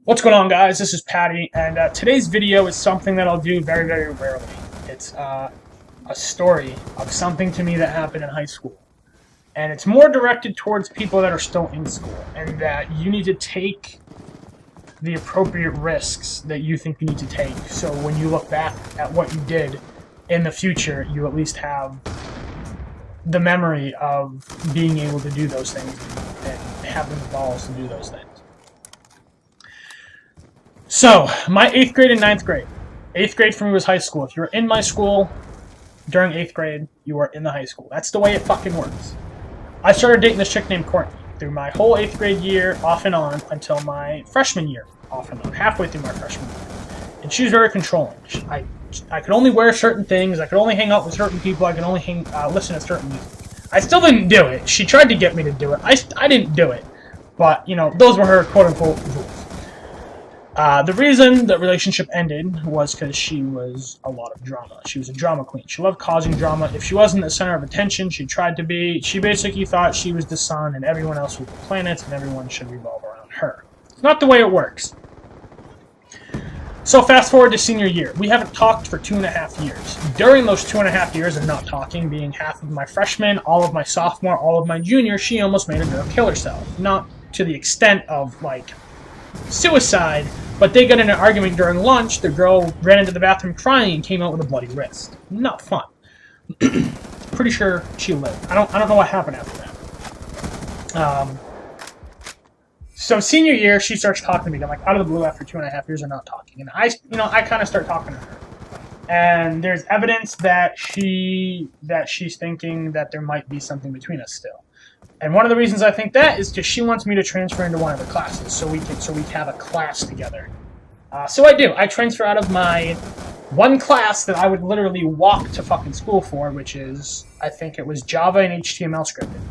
What's going on, guys? This is Patty, and today's video is something that I'll do very, very rarely. It's a story of something to me that happened in high school. And it's more directed towards people that are still in school, and that you need to take the appropriate risks that you think you need to take, so when you look back at what you did in the future, you at least have the memory of being able to do those things and having the balls to do those things. So, my 8th grade and 9th grade. 8th grade for me was high school. If you were in my school during 8th grade, you were in the high school. That's the way it fucking works. I started dating this chick named Courtney through my whole 8th grade year, off and on, until my freshman year, off and on, halfway through my freshman year. And she was very controlling. I could only wear certain things, I could only hang out with certain people, I could only listen to certain music. I still didn't do it. She tried to get me to do it. I didn't do it. But, you know, those were her quote-unquote rules. The reason the relationship ended was because she was a lot of drama. She was a drama queen. She loved causing drama. If she wasn't the center of attention, she tried to be. She basically thought she was the sun and everyone else was the planets and everyone should revolve around her. It's not the way it works. So fast forward to senior year. We haven't talked for 2.5 years. During those 2.5 years of not talking, being half of my freshman, all of my sophomore, all of my junior, she almost made a girl kill herself. Not to the extent of, like, suicide, but they got in an argument during lunch. The girl ran into the bathroom crying and came out with a bloody wrist. Not fun. Pretty sure she lived. I don't know what happened after that. So senior year, she starts talking to me. I'm like, out of the blue, after 2.5 years of not talking, and I kind of start talking to her. And there's evidence that she's thinking that there might be something between us still. And one of the reasons I think that is because she wants me to transfer into one of her classes, so we can have a class together. So I do. I transfer out of my one class that I would literally walk to fucking school for, which is, I think it was Java and HTML scripting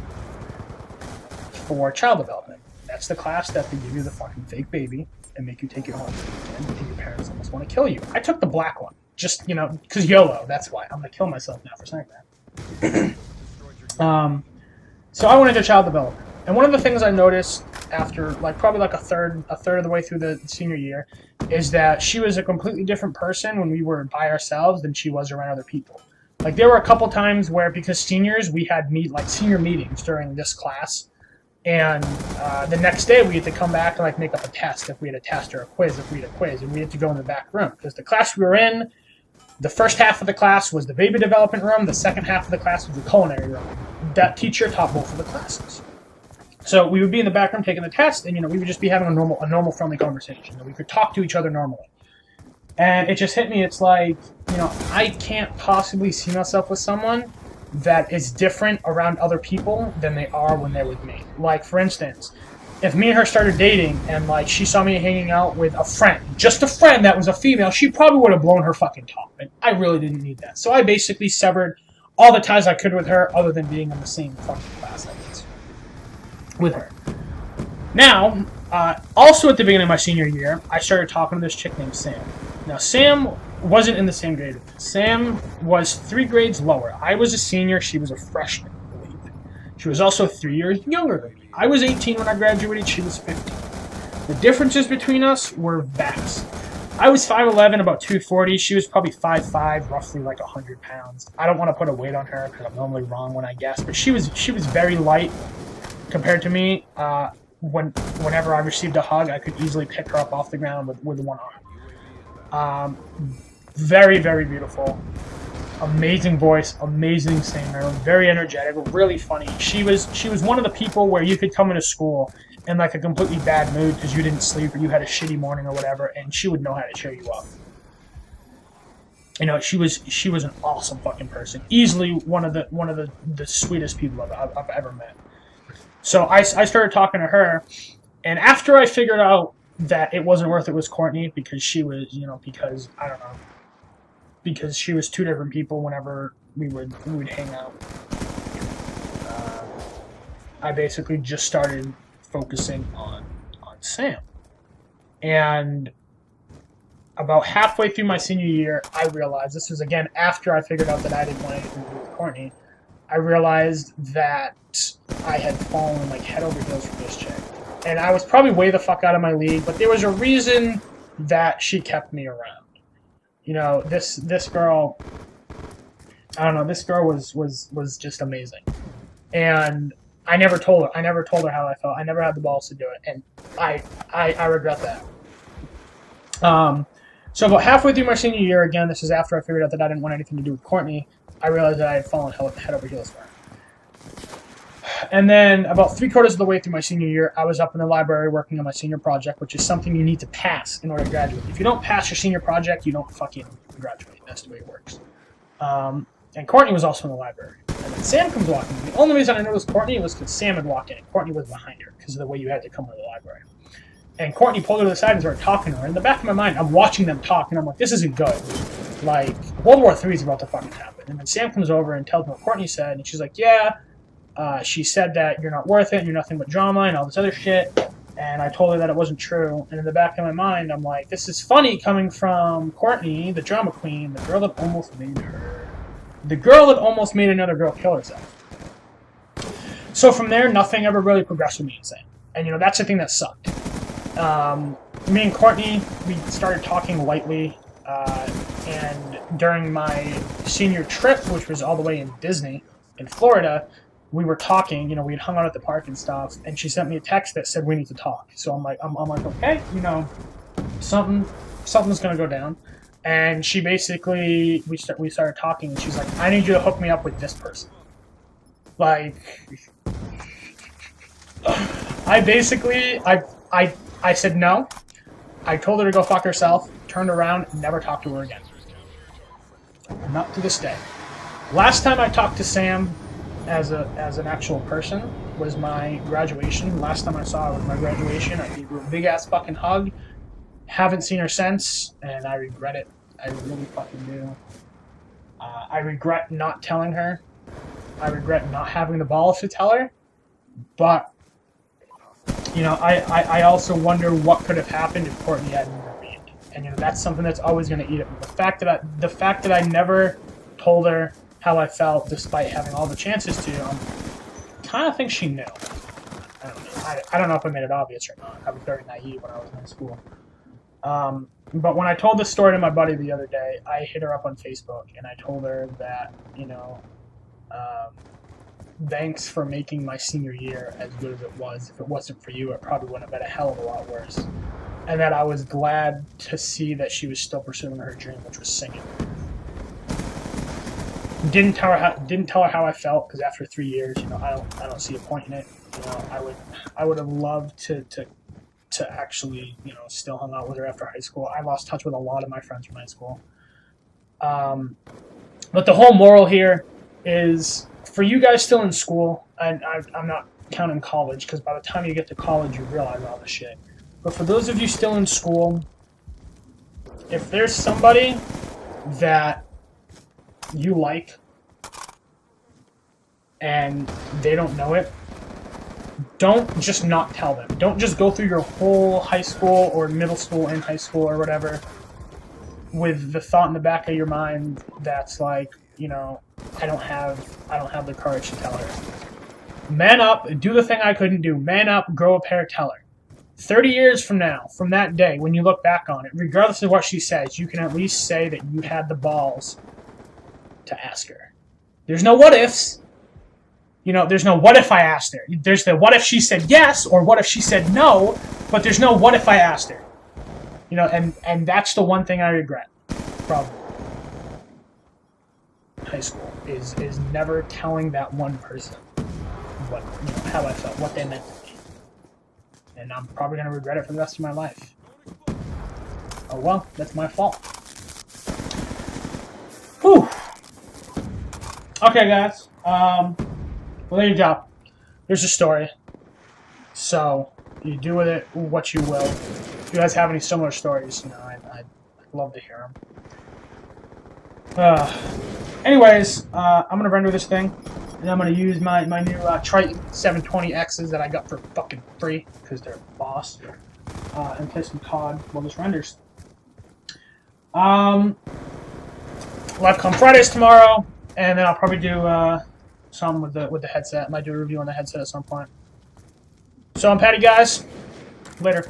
for child development. That's the class that they give you the fucking fake baby and make you take it home for the weekend, and your parents almost want to kill you. I took the black one, just, you know, because YOLO. That's why I'm gonna kill myself now for saying that. So I went into child development, and one of the things I noticed after, probably a third of the way through the senior year, is that she was a completely different person when we were by ourselves than she was around other people. Like, there were a couple times where, because seniors, we had senior meetings during this class, and the next day we had to come back and make up a test if we had a test, or a quiz if we had a quiz, and we had to go in the back room because the class we were in. The first half of the class was the baby development room. The second half of the class was the culinary room. That teacher taught both of the classes. So we would be in the back room taking the test, and we would just be having a normal friendly conversation. And we could talk to each other normally. And it just hit me. It's like, I can't possibly see myself with someone that is different around other people than they are when they're with me. Like, for instance, if me and her started dating and she saw me hanging out with a friend, just a friend that was a female, she probably would have blown her fucking top. And I really didn't need that. So I basically severed all the ties I could with her, other than being in the same fucking class I was with her. Now, also at the beginning of my senior year, I started talking to this chick named Sam. Now, Sam wasn't in the same grade with me. Sam was 3 grades lower. I was a senior, she was a freshman, I believe. She was also 3 years younger than me. I was 18 when I graduated, she was 15. The differences between us were vast. I was 5'11", about 240. She was probably 5'5", roughly 100 pounds. I don't want to put a weight on her because I'm normally wrong when I guess, but she was very light compared to me. Whenever I received a hug, I could easily pick her up off the ground with one arm. Very, very beautiful. Amazing voice, amazing singer, very energetic, really funny. She was one of the people where you could come into school in a completely bad mood because you didn't sleep or you had a shitty morning or whatever, and she would know how to cheer you up. She was an awesome fucking person. Easily one of the sweetest people I've ever met. So I started talking to her, and after I figured out that it wasn't worth it with Courtney because she was, because I don't know. Because she was 2 different people whenever we would hang out. I basically just started focusing on Sam. And about halfway through my senior year, I realized, this was again after I figured out that I didn't want anything to do with Courtney, I realized that I had fallen head over heels for this chick. and I was probably way the fuck out of my league, but there was a reason that she kept me around. You know, this girl, I don't know, this girl was just amazing. And I never told her. I never told her how I felt. I never had the balls to do it, and I regret that. So about halfway through my senior year, again, this is after I figured out that I didn't want anything to do with Courtney, I realized that I had fallen head over heels for her. And then about 3/4 of the way through my senior year, I was up in the library working on my senior project, which is something you need to pass in order to graduate. If you don't pass your senior project, you don't fucking graduate. That's the way it works. And Courtney was also in the library. And then Sam comes walking in. The only reason I knew it was Courtney was because Sam had walked in, and Courtney was behind her because of the way you had to come to the library. And Courtney pulled her to the side and started talking to her. In the back of my mind, I'm watching them talk, and I'm like, this isn't good. Like, World War III is about to fucking happen. And then Sam comes over and tells me what Courtney said, and she's like, yeah, she said that you're not worth it, and you're nothing but drama, and all this other shit. And I told her that it wasn't true. And in the back of my mind, I'm like, this is funny coming from Courtney, the drama queen, the girl that almost made her. The girl that almost made another girl kill herself. So from there, nothing ever really progressed with me and Sam. And, you know, that's the thing that sucked. Me and Courtney, we started talking lightly, and during my senior trip, which was all the way in Disney, in Florida, we were talking, you know, we had hung out at the park and stuff, and she sent me a text that said we need to talk. So I'm like, okay, you know, something's gonna go down. And she basically, we started talking, and she's like, I need you to hook me up with this person. Like, I said no. I told her to go fuck herself, turned around, and never talked to her again. Not to this day. Last time I talked to Sam as an actual person was my graduation. Last time I saw her was my graduation. I gave her a big ass fucking hug. Haven't seen her since, and I regret it. I really fucking do. I regret not telling her. I regret not having the balls to tell her. But, you know, I also wonder what could have happened if Courtney hadn't intervened. And, you know, that's something that's always going to eat at me. The fact that I never told her how I felt, despite having all the chances to, kind of think she knew. I don't know. I don't know if I made it obvious or not. I was very naive when I was in school. But when I told this story to my buddy the other day, I hit her up on Facebook, and I told her that, you know, thanks for making my senior year as good as it was. If it wasn't for you, it probably would have been a hell of a lot worse. And that I was glad to see that she was still pursuing her dream, which was singing. Didn't tell her how I felt, because after 3 years, you know, I don't see a point in it. You know, I would have loved to actually, you know, still hung out with her after high school. I lost touch with a lot of my friends from high school. But the whole moral here is, for you guys still in school, and I'm not counting college, because by the time you get to college, you realize all this shit. But for those of you still in school, if there's somebody that you like and they don't know it, don't just not tell them. Don't just go through your whole high school or middle school and high school or whatever with the thought in the back of your mind that's like, you know, I don't have the courage to tell her. Man up, do the thing I couldn't do. Man up, grow a pair, tell her. 30 years from now, from that day, when you look back on it, regardless of what she says, you can at least say that you had the balls to ask her. There's no what ifs. You know, there's no what if I asked her. There's the what if she said yes, or what if she said no, but there's no what if I asked her. You know, and that's the one thing I regret, probably. High school is never telling that one person what, you know, how I felt, what they meant to me. And I'm probably going to regret it for the rest of my life. Oh well, that's my fault. Whew. Okay, guys. Well, there you go. There's a story. So, you do with it what you will. If you guys have any similar stories, you know, I'd love to hear them. Anyways, I'm going to render this thing, and I'm going to use my new Triton 720Xs that I got for fucking free, because they're boss, and play some COD while this renders. Live come Fridays tomorrow, and then I'll probably do some with the headset. I might do a review on the headset at some point. So I'm Patty, guys. Later.